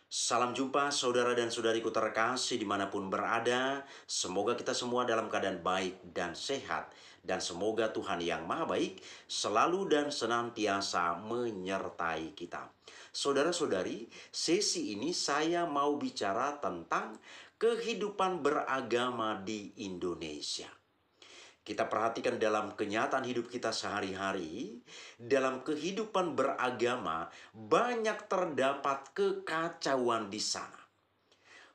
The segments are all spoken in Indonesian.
Salam jumpa saudara dan saudariku terkasih dimanapun berada. Semoga kita semua dalam keadaan baik dan sehat. Dan semoga Tuhan yang maha baik selalu dan senantiasa menyertai kita. Saudara-saudari, sesi ini saya mau bicara tentang kehidupan beragama di Indonesia. Kita perhatikan dalam kenyataan hidup kita sehari-hari, dalam kehidupan beragama, banyak terdapat kekacauan di sana.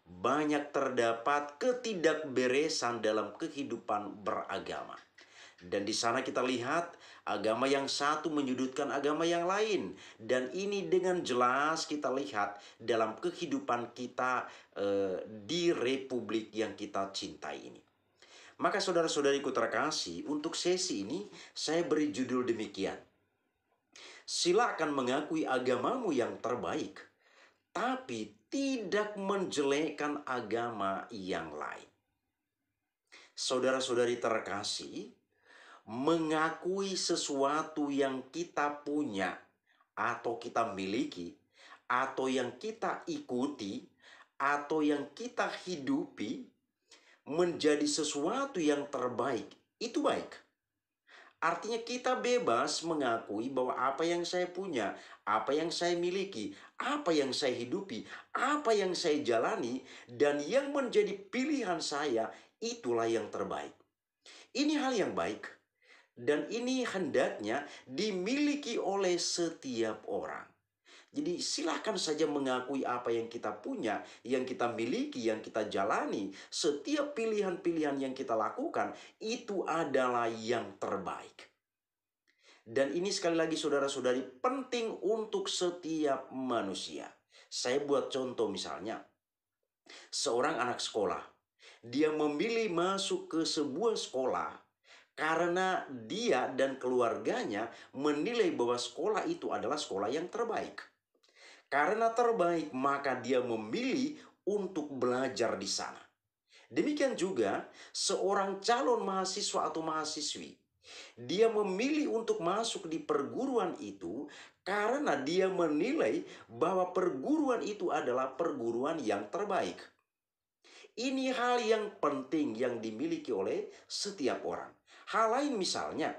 Banyak terdapat ketidakberesan dalam kehidupan beragama. Dan di sana kita lihat agama yang satu menyudutkan agama yang lain. Dan ini dengan jelas kita lihat dalam kehidupan kita di republik yang kita cintai ini. Maka saudara-saudariku terkasih, untuk sesi ini saya beri judul demikian. Silakan mengakui agamamu yang terbaik, tapi tidak menjelekkan agama yang lain. Saudara-saudari terkasih, mengakui sesuatu yang kita punya atau kita miliki, atau yang kita ikuti, atau yang kita hidupi, menjadi sesuatu yang terbaik, itu baik. Artinya kita bebas mengakui bahwa apa yang saya punya, apa yang saya miliki, apa yang saya hidupi, apa yang saya jalani, dan yang menjadi pilihan saya, itulah yang terbaik. Ini hal yang baik. Dan ini hendaknya dimiliki oleh setiap orang. Jadi silakan saja mengakui apa yang kita punya, yang kita miliki, yang kita jalani. Setiap pilihan-pilihan yang kita lakukan, itu adalah yang terbaik. Dan ini sekali lagi saudara-saudari penting untuk setiap manusia. Saya buat contoh misalnya, seorang anak sekolah. Dia memilih masuk ke sebuah sekolah karena dia dan keluarganya menilai bahwa sekolah itu adalah sekolah yang terbaik. Karena terbaik, maka dia memilih untuk belajar di sana. Demikian juga seorang calon mahasiswa atau mahasiswi. Dia memilih untuk masuk di perguruan itu karena dia menilai bahwa perguruan itu adalah perguruan yang terbaik. Ini hal yang penting yang dimiliki oleh setiap orang. Hal lain misalnya,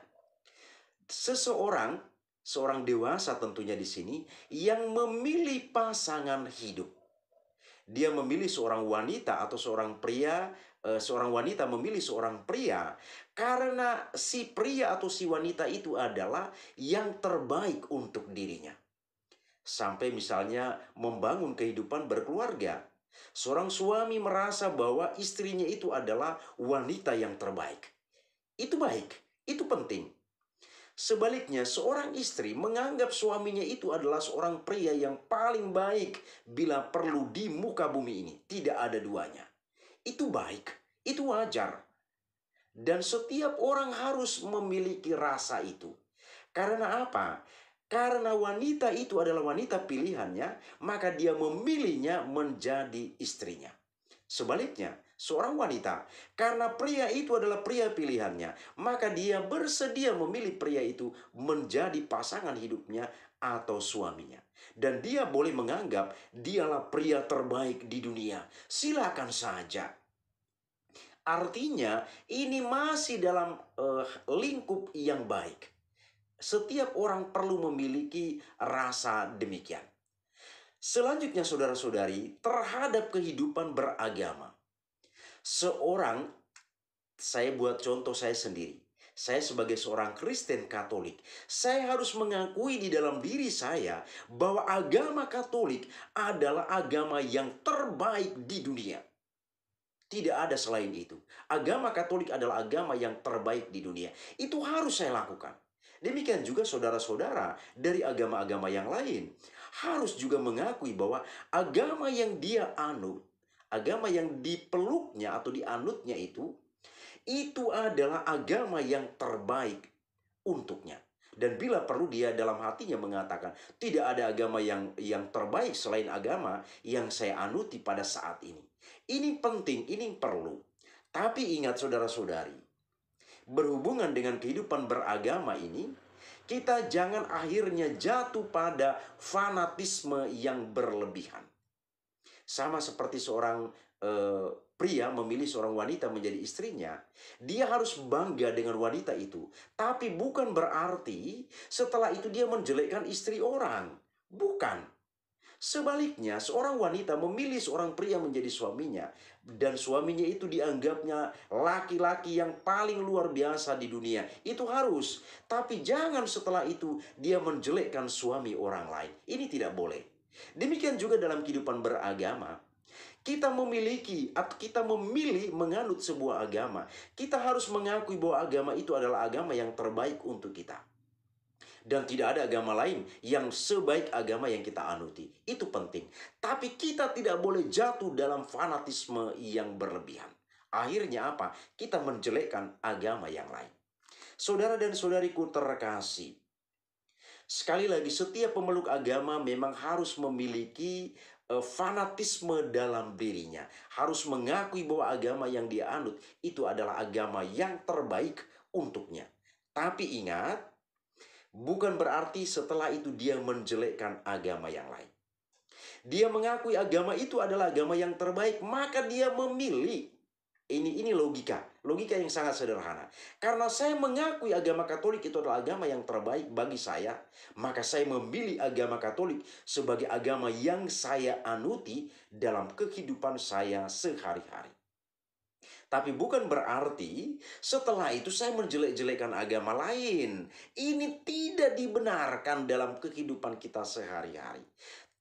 seorang dewasa tentunya di sini yang memilih pasangan hidup. Dia memilih seorang wanita atau seorang pria, seorang wanita memilih seorang pria karena si pria atau si wanita itu adalah yang terbaik untuk dirinya. Sampai misalnya membangun kehidupan berkeluarga. Seorang suami merasa bahwa istrinya itu adalah wanita yang terbaik. Itu baik, itu penting. Sebaliknya, seorang istri menganggap suaminya itu adalah seorang pria yang paling baik bila perlu di muka bumi ini. Tidak ada duanya. Itu baik, itu wajar. Dan setiap orang harus memiliki rasa itu. Karena apa? Karena wanita itu adalah wanita pilihannya, maka dia memilihnya menjadi istrinya. Sebaliknya, seorang wanita, karena pria itu adalah pria pilihannya, maka dia bersedia memilih pria itu menjadi pasangan hidupnya atau suaminya. Dan dia boleh menganggap dialah pria terbaik di dunia. Silakan saja. Artinya, ini masih dalam lingkup yang baik. Setiap orang perlu memiliki rasa demikian. Selanjutnya saudara-saudari, terhadap kehidupan beragama. Saya buat contoh saya sendiri. Saya sebagai seorang Kristen Katolik, saya harus mengakui di dalam diri saya bahwa agama Katolik adalah agama yang terbaik di dunia. Tidak ada selain itu. Agama Katolik adalah agama yang terbaik di dunia. Itu harus saya lakukan. Demikian juga saudara-saudara dari agama-agama yang lain harus juga mengakui bahwa agama yang dia anut, agama yang dipeluknya atau dianutnya itu adalah agama yang terbaik untuknya. Dan bila perlu dia dalam hatinya mengatakan, tidak ada agama yang terbaik selain agama yang saya anuti pada saat ini. Ini penting, ini perlu. Tapi ingat saudara-saudari, berhubungan dengan kehidupan beragama ini, kita jangan akhirnya jatuh pada fanatisme yang berlebihan. Sama seperti seorang pria memilih seorang wanita menjadi istrinya, dia harus bangga dengan wanita itu. Tapi bukan berarti setelah itu dia menjelekkan istri orang. Bukan. Sebaliknya, seorang wanita memilih seorang pria menjadi suaminya, dan suaminya itu dianggapnya laki-laki yang paling luar biasa di dunia. Itu harus, tapi jangan setelah itu dia menjelekkan suami orang lain. Ini tidak boleh. Demikian juga dalam kehidupan beragama. Kita memiliki atau kita memilih menganut sebuah agama, kita harus mengakui bahwa agama itu adalah agama yang terbaik untuk kita. Dan tidak ada agama lain yang sebaik agama yang kita anuti. Itu penting. Tapi kita tidak boleh jatuh dalam fanatisme yang berlebihan. Akhirnya apa? Kita menjelekkan agama yang lain. Saudara dan saudariku terkasih, sekali lagi setiap pemeluk agama memang harus memiliki fanatisme dalam dirinya. Harus mengakui bahwa agama yang dia anut itu adalah agama yang terbaik untuknya. Tapi ingat, bukan berarti setelah itu dia menjelekkan agama yang lain. Dia mengakui agama itu adalah agama yang terbaik, maka dia memilih. Ini logika yang sangat sederhana. Karena saya mengakui agama Katolik itu adalah agama yang terbaik bagi saya, maka saya memilih agama Katolik sebagai agama yang saya anuti dalam kehidupan saya sehari-hari. Tapi bukan berarti setelah itu saya menjelek-jelekan agama lain. Ini tidak dibenarkan dalam kehidupan kita sehari-hari.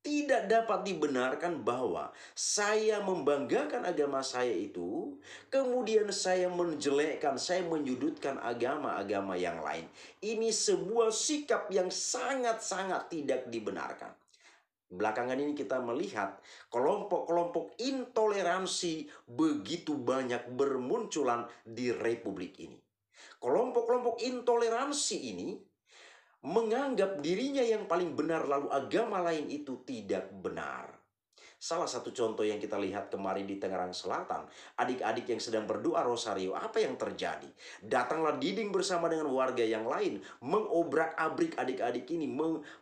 Tidak dapat dibenarkan bahwa saya membanggakan agama saya itu, kemudian saya menjelekkan, saya menyudutkan agama-agama yang lain. Ini sebuah sikap yang sangat-sangat tidak dibenarkan. Belakangan ini kita melihat kelompok-kelompok intoleransi begitu banyak bermunculan di republik ini. Kelompok-kelompok intoleransi ini menganggap dirinya yang paling benar, lalu agama lain itu tidak benar. Salah satu contoh yang kita lihat kemarin di Tangerang Selatan, adik-adik yang sedang berdoa rosario, apa yang terjadi? Datanglah Diding bersama dengan warga yang lain, mengobrak-abrik adik-adik ini,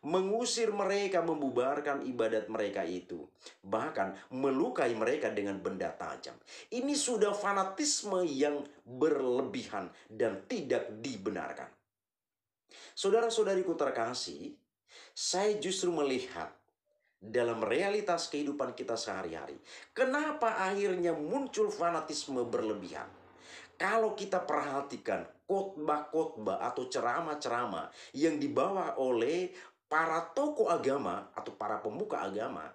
mengusir mereka, membubarkan ibadat mereka itu. Bahkan melukai mereka dengan benda tajam. Ini sudah fanatisme yang berlebihan dan tidak dibenarkan. Saudara-saudariku terkasih, saya justru melihat dalam realitas kehidupan kita sehari-hari, kenapa akhirnya muncul fanatisme berlebihan? Kalau kita perhatikan khotbah-khotbah atau ceramah-ceramah yang dibawa oleh para tokoh agama atau para pemuka agama,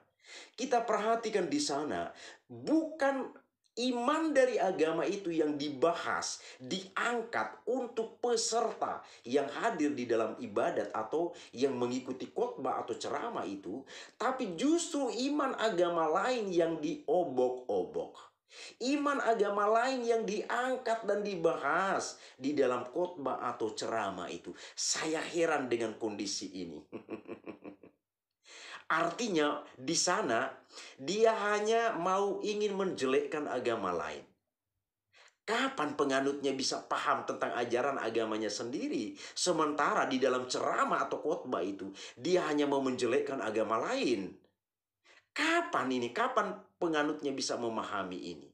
kita perhatikan di sana bukan iman dari agama itu yang dibahas, diangkat untuk peserta yang hadir di dalam ibadat atau yang mengikuti khotbah atau ceramah itu, tapi justru iman agama lain yang diobok-obok. Iman agama lain yang diangkat dan dibahas di dalam khotbah atau ceramah itu. Saya heran dengan kondisi ini. Artinya di sana dia hanya mau ingin menjelekkan agama lain. Kapan penganutnya bisa paham tentang ajaran agamanya sendiri? Sementara di dalam ceramah atau khotbah itu dia hanya mau menjelekkan agama lain. Kapan ini? Kapan penganutnya bisa memahami ini?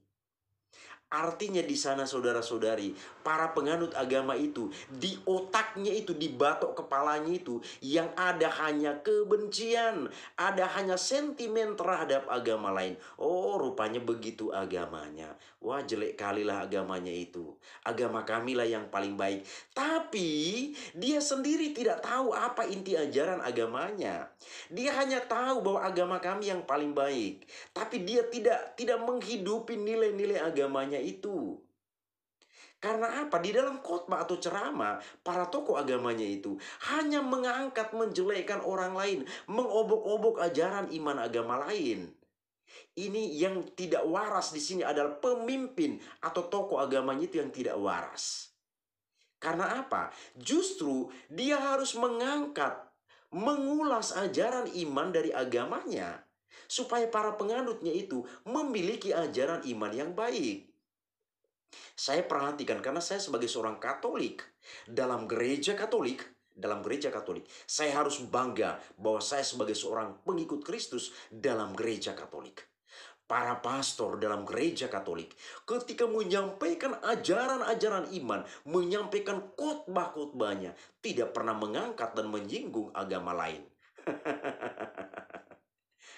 Artinya di sana saudara-saudari, para penganut agama itu, di otaknya itu, di batok kepalanya itu, yang ada hanya kebencian, ada hanya sentimen terhadap agama lain. Oh, rupanya begitu agamanya. Wah, jelek kalilah agamanya itu. Agama kamilah yang paling baik. Tapi dia sendiri tidak tahu apa inti ajaran agamanya. Dia hanya tahu bahwa agama kami yang paling baik. Tapi dia tidak menghidupi nilai-nilai agamanya itu. Karena apa? Di dalam khotbah atau ceramah, para tokoh agamanya itu hanya mengangkat, menjelekkan orang lain, mengobok-obok ajaran iman agama lain. Ini yang tidak waras di sini adalah pemimpin atau tokoh agamanya itu yang tidak waras. Karena apa? Justru dia harus mengangkat, mengulas ajaran iman dari agamanya, supaya para penganutnya itu memiliki ajaran iman yang baik. Saya perhatikan karena saya sebagai seorang Katolik, dalam gereja Katolik, saya harus bangga bahwa saya sebagai seorang pengikut Kristus dalam gereja Katolik. para pastor dalam gereja Katolik ketika menyampaikan ajaran-ajaran iman, menyampaikan khotbah-khotbahnya, tidak pernah mengangkat dan menyinggung agama lain.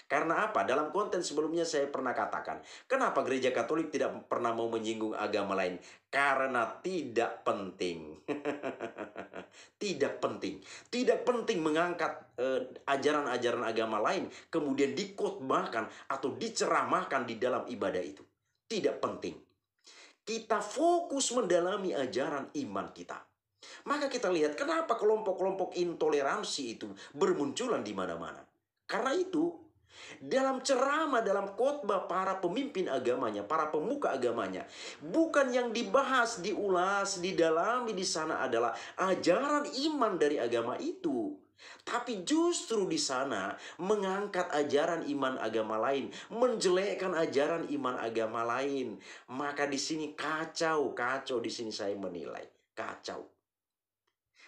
Karena apa? Dalam konten sebelumnya saya pernah katakan, kenapa gereja Katolik tidak pernah mau menyinggung agama lain? Karena tidak penting. Tidak penting. Tidak penting mengangkat ajaran-ajaran agama lain, kemudian dikhotbahkan atau diceramahkan di dalam ibadah itu. Tidak penting. Kita fokus mendalami ajaran iman kita. Maka kita lihat kenapa kelompok-kelompok intoleransi itu bermunculan di mana-mana. Karena itu, dalam ceramah, dalam khotbah para pemimpin agamanya, para pemuka agamanya, bukan yang dibahas, diulas, didalami di sana adalah ajaran iman dari agama itu. Tapi justru di sana mengangkat ajaran iman agama lain, menjelekkan ajaran iman agama lain. Maka di sini kacau di sini saya menilai, kacau.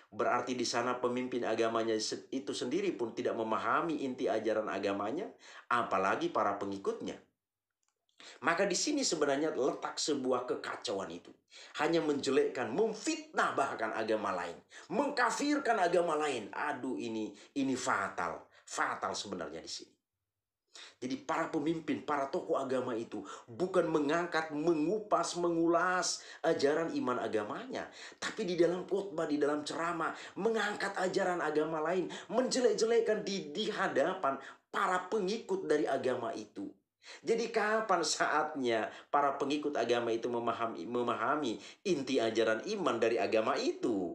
Berarti di sana pemimpin agamanya itu sendiri pun tidak memahami inti ajaran agamanya, apalagi para pengikutnya. Maka di sini sebenarnya letak sebuah kekacauan itu. Hanya menjelekkan, memfitnah bahkan agama lain, mengkafirkan agama lain. Aduh, ini fatal. Fatal sebenarnya di sini. Jadi para pemimpin, para tokoh agama itu bukan mengangkat, mengupas, mengulas ajaran iman agamanya. Tapi di dalam khotbah, di dalam ceramah, mengangkat ajaran agama lain, menjelek-jelekan di hadapan para pengikut dari agama itu. Jadi kapan saatnya para pengikut agama itu memahami inti ajaran iman dari agama itu?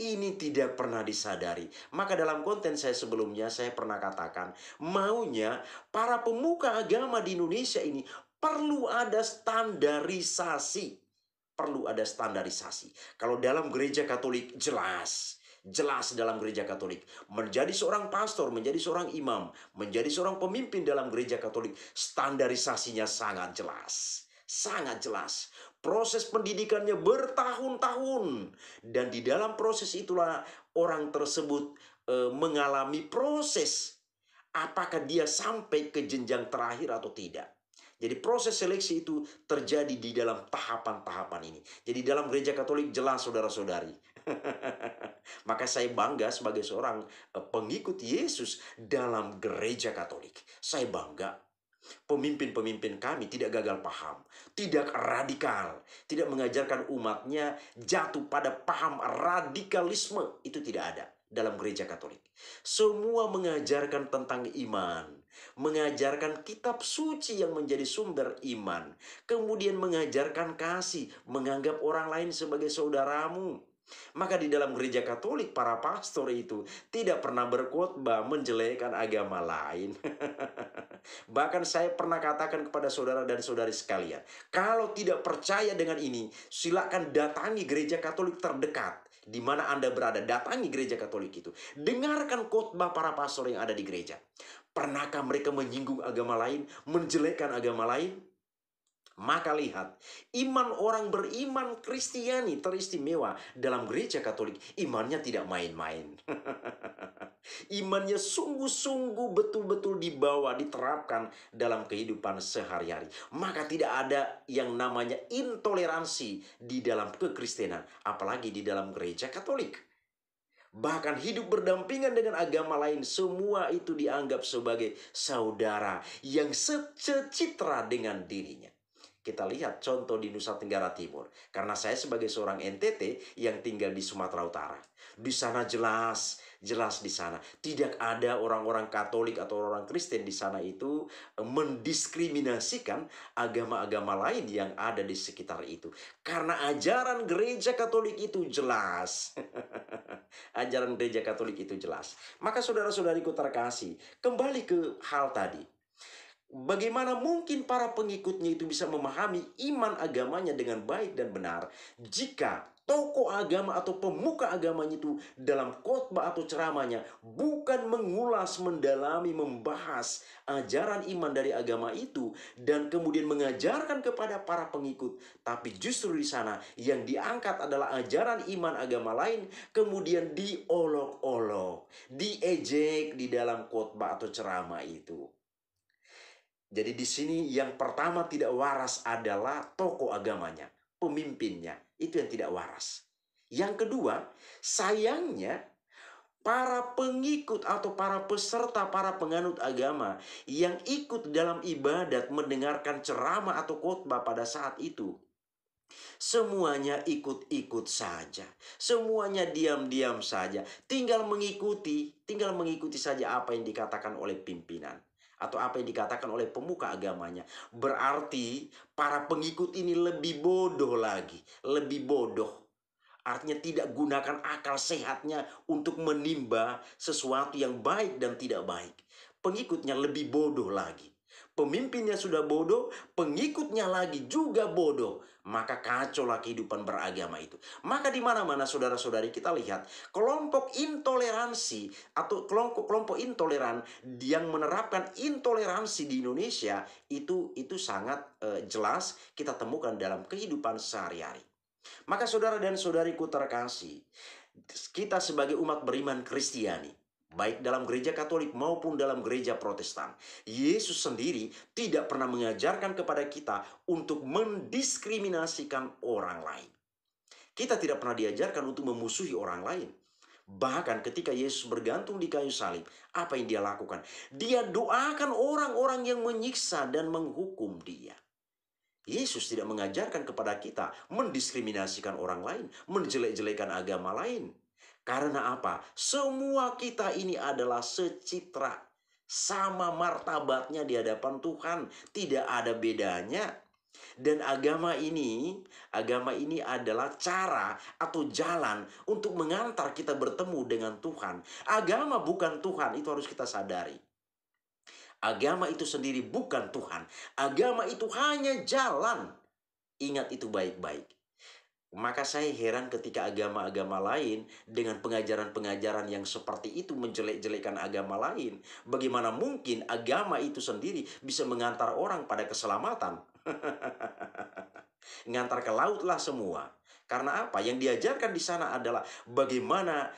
Ini tidak pernah disadari. Maka dalam konten saya sebelumnya saya pernah katakan, maunya para pemuka agama di Indonesia ini perlu ada standarisasi. Perlu ada standarisasi. Kalau dalam gereja Katolik jelas dalam gereja Katolik. Menjadi seorang pastor, menjadi seorang imam, menjadi seorang pemimpin dalam gereja Katolik, standarisasinya sangat jelas. Sangat jelas. Proses pendidikannya bertahun-tahun. Dan di dalam proses itulah orang tersebut mengalami proses. Apakah dia sampai ke jenjang terakhir atau tidak. Jadi proses seleksi itu terjadi di dalam tahapan-tahapan ini. Jadi dalam gereja Katolik jelas saudara-saudari. Maka saya bangga sebagai seorang pengikut Yesus dalam gereja Katolik. Saya bangga. Pemimpin-pemimpin kami tidak gagal paham, tidak radikal, tidak mengajarkan umatnya jatuh pada paham radikalisme. Itu tidak ada dalam gereja Katolik. Semua mengajarkan tentang iman, mengajarkan kitab suci yang menjadi sumber iman, kemudian mengajarkan kasih, menganggap orang lain sebagai saudaramu. Maka di dalam gereja Katolik para pastor itu tidak pernah berkhotbah menjelekkan agama lain. Bahkan saya pernah katakan kepada saudara dan saudari sekalian, kalau tidak percaya dengan ini, silakan datangi gereja Katolik terdekat di mana Anda berada. Datangi gereja Katolik itu. Dengarkan khotbah para pastor yang ada di gereja. Pernahkah mereka menyinggung agama lain, menjelekkan agama lain? Maka lihat, iman orang beriman Kristiani teristimewa dalam gereja Katolik. Imannya tidak main-main. Imannya sungguh-sungguh betul-betul dibawa, diterapkan dalam kehidupan sehari-hari. Maka tidak ada yang namanya intoleransi di dalam kekristenan, apalagi di dalam gereja Katolik. Bahkan hidup berdampingan dengan agama lain, semua itu dianggap sebagai saudara yang secitra dengan dirinya. Kita lihat contoh di Nusa Tenggara Timur. Karena saya sebagai seorang NTT yang tinggal di Sumatera Utara. Di sana jelas di sana. Tidak ada orang-orang Katolik atau orang Kristen di sana itu mendiskriminasikan agama-agama lain yang ada di sekitar itu. Karena ajaran gereja Katolik itu jelas. Ajaran gereja Katolik itu jelas. Maka saudara-saudariku terkasih, kembali ke hal tadi. Bagaimana mungkin para pengikutnya itu bisa memahami iman agamanya dengan baik dan benar jika tokoh agama atau pemuka agamanya itu dalam khotbah atau ceramahnya bukan mengulas, mendalami, membahas ajaran iman dari agama itu dan kemudian mengajarkan kepada para pengikut, tapi justru di sana yang diangkat adalah ajaran iman agama lain, kemudian diolok-olok, diejek di dalam khotbah atau ceramah itu. Jadi di sini yang pertama tidak waras adalah tokoh agamanya, pemimpinnya. Itu yang tidak waras. Yang kedua, sayangnya para pengikut atau para peserta, para penganut agama yang ikut dalam ibadat mendengarkan ceramah atau khotbah pada saat itu, semuanya ikut-ikut saja. Semuanya diam-diam saja. Tinggal mengikuti saja apa yang dikatakan oleh pimpinan atau apa yang dikatakan oleh pemuka agamanya. Berarti para pengikut ini lebih bodoh lagi, lebih bodoh. Artinya tidak gunakan akal sehatnya untuk menimba sesuatu yang baik dan tidak baik. Pengikutnya lebih bodoh lagi. Pemimpinnya sudah bodoh, pengikutnya lagi juga bodoh. Maka kacaulah kehidupan beragama itu. Maka di mana-mana saudara-saudari kita lihat kelompok intoleransi atau kelompok intoleran yang menerapkan intoleransi di Indonesia itu sangat jelas kita temukan dalam kehidupan sehari-hari. Maka saudara dan saudariku terkasih, kita sebagai umat beriman Kristiani, baik dalam gereja Katolik maupun dalam gereja Protestan, Yesus sendiri tidak pernah mengajarkan kepada kita untuk mendiskriminasikan orang lain. Kita tidak pernah diajarkan untuk memusuhi orang lain. Bahkan ketika Yesus bergantung di kayu salib, apa yang dia lakukan? Dia doakan orang-orang yang menyiksa dan menghukum dia. Yesus tidak mengajarkan kepada kita mendiskriminasikan orang lain, menjelek-jelekan agama lain. Karena apa? Semua kita ini adalah secitra, sama martabatnya di hadapan Tuhan, tidak ada bedanya. Dan agama ini adalah cara atau jalan untuk mengantar kita bertemu dengan Tuhan. Agama bukan Tuhan, itu harus kita sadari. Agama itu sendiri bukan Tuhan. Agama itu hanya jalan. Ingat itu baik-baik. Maka saya heran ketika agama-agama lain dengan pengajaran-pengajaran yang seperti itu menjelek-jelekan agama lain. Bagaimana mungkin agama itu sendiri bisa mengantar orang pada keselamatan? Ngantar ke laut lah semua. Karena apa? Yang diajarkan di sana adalah bagaimana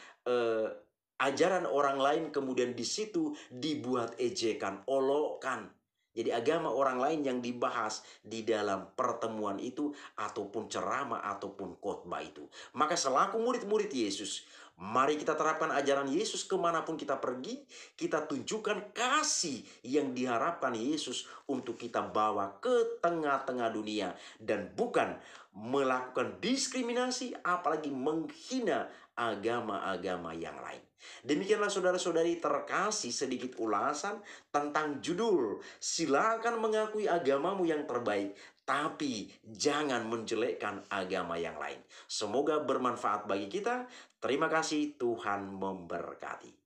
ajaran orang lain kemudian di situ dibuat ejekan, olokan. Jadi agama orang lain yang dibahas di dalam pertemuan itu ataupun ceramah ataupun khotbah itu. Maka selaku murid-murid Yesus, mari kita terapkan ajaran Yesus kemanapun kita pergi. Kita tunjukkan kasih yang diharapkan Yesus untuk kita bawa ke tengah-tengah dunia. Dan bukan melakukan diskriminasi apalagi menghina agama-agama yang lain. Demikianlah saudara-saudari terkasih sedikit ulasan tentang judul silakan mengakui agamamu yang terbaik, tapi jangan menjelekkan agama yang lain. Semoga bermanfaat bagi kita. Terima kasih, Tuhan memberkati.